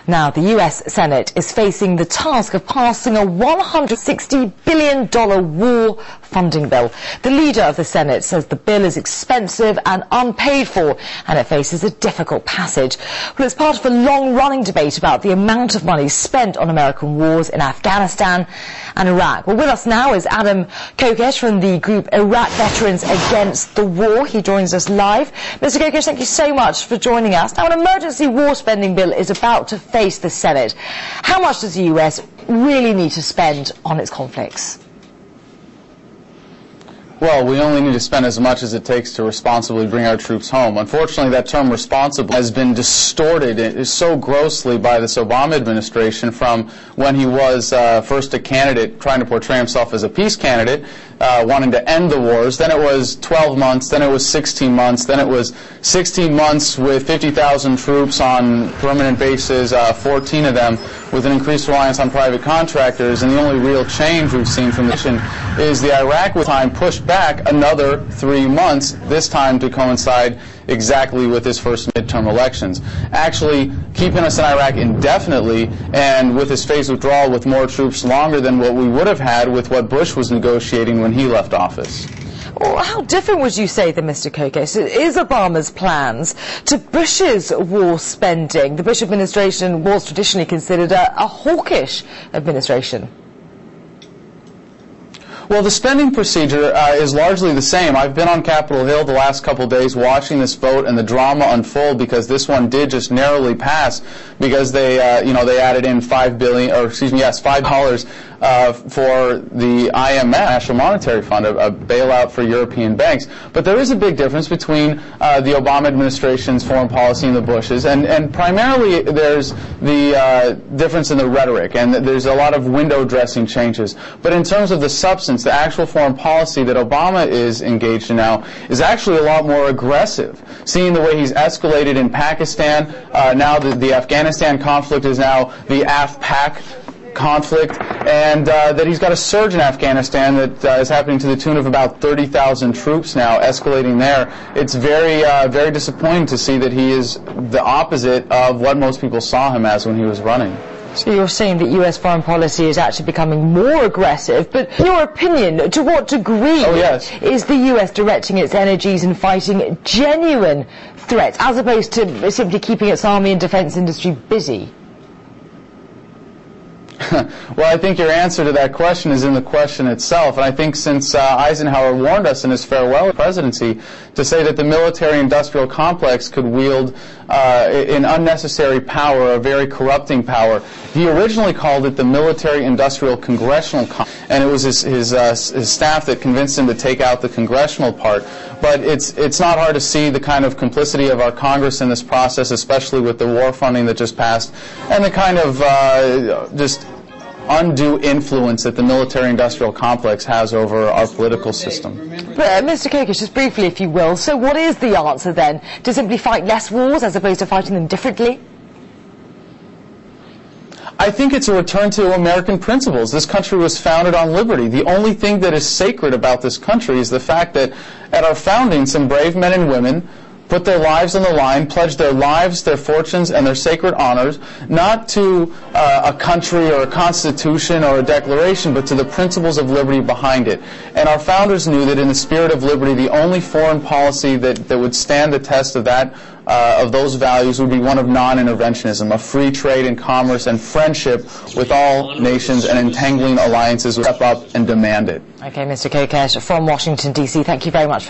Now, the US Senate is facing the task of passing a $160 billion war funding bill. The leader of the Senate says the bill is expensive and unpaid for, and it faces a difficult passage. Well, it's part of a long-running debate about the amount of money spent on American wars in Afghanistan and Iraq. Well, with us now is Adam Kokesh from the group Iraq Veterans Against the War. He joins us live. Mr. Kokesh, thank you so much for joining us. Now, an emergency war spending bill is about to face the Senate. How much does the US really need to spend on its conflicts? Well, we only need to spend as much as it takes to responsibly bring our troops home. Unfortunately, that term responsible has been distorted so grossly by this Obama administration from when he was first a candidate trying to portray himself as a peace candidate, wanting to end the wars. Then it was 12 months, then it was 16 months, then it was 16 months with 50,000 troops on permanent bases, 14 of them with an increased reliance on private contractors, and the only real change we've seen from the mission is the Iraq time pushed back another 3 months, this time to coincide exactly with his first midterm elections, actually keeping us in Iraq indefinitely and with his phased withdrawal with more troops longer than what we would have had with what Bush was negotiating when he left office. Well, how different would you say than Mr. Kokesh is Obama's plans to Bush's war spending? The Bush administration was traditionally considered a hawkish administration. Well, the spending procedure is largely the same. I've been on Capitol Hill the last couple of days watching this vote and the drama unfold because this one did just narrowly pass because they, they added in $5 for the IMF, National Monetary Fund, a bailout for European banks. But there is a big difference between the Obama administration's foreign policy and the Bush's, and primarily there's the difference in the rhetoric, and there's a lot of window dressing changes. But in terms of the substance, the actual foreign policy that Obama is engaged in now is actually a lot more aggressive. Seeing the way he's escalated in Pakistan, now the Afghanistan conflict is now the AfPak conflict, and that he's got a surge in Afghanistan that is happening to the tune of about 30,000 troops now, escalating there. It's very, very disappointing to see that he is the opposite of what most people saw him as when he was running. So you're saying that US foreign policy is actually becoming more aggressive, but in your opinion, to what degree is the US directing its energies in fighting genuine threats, as opposed to simply keeping its army and defense industry busy? Well, I think your answer to that question is in the question itself. And I think since Eisenhower warned us in his farewell presidency to say that the military-industrial complex could wield an unnecessary power, a very corrupting power, he originally called it the military-industrial Congressional complex. And it was his staff that convinced him to take out the Congressional part. But it's not hard to see the kind of complicity of our Congress in this process, especially with the war funding that just passed, and the kind of just undue influence that the military-industrial complex has over our political system. But, Mr. Kokesh, just briefly, if you will, so what is the answer then? To simply fight less wars as opposed to fighting them differently? I think it's a return to American principles. This country was founded on liberty. The only thing that is sacred about this country is the fact that at our founding, some brave men and women put their lives on the line, pledged their lives, their fortunes, and their sacred honors, not to a country or a constitution or a declaration, but to the principles of liberty behind it. And our founders knew that in the spirit of liberty, the only foreign policy that would stand the test of that, of those values would be one of non-interventionism, of free trade and commerce and friendship with all nations, and entangling alliances would step up and demand it. Okay, Mr. Kokesh from Washington, D.C., thank you very much for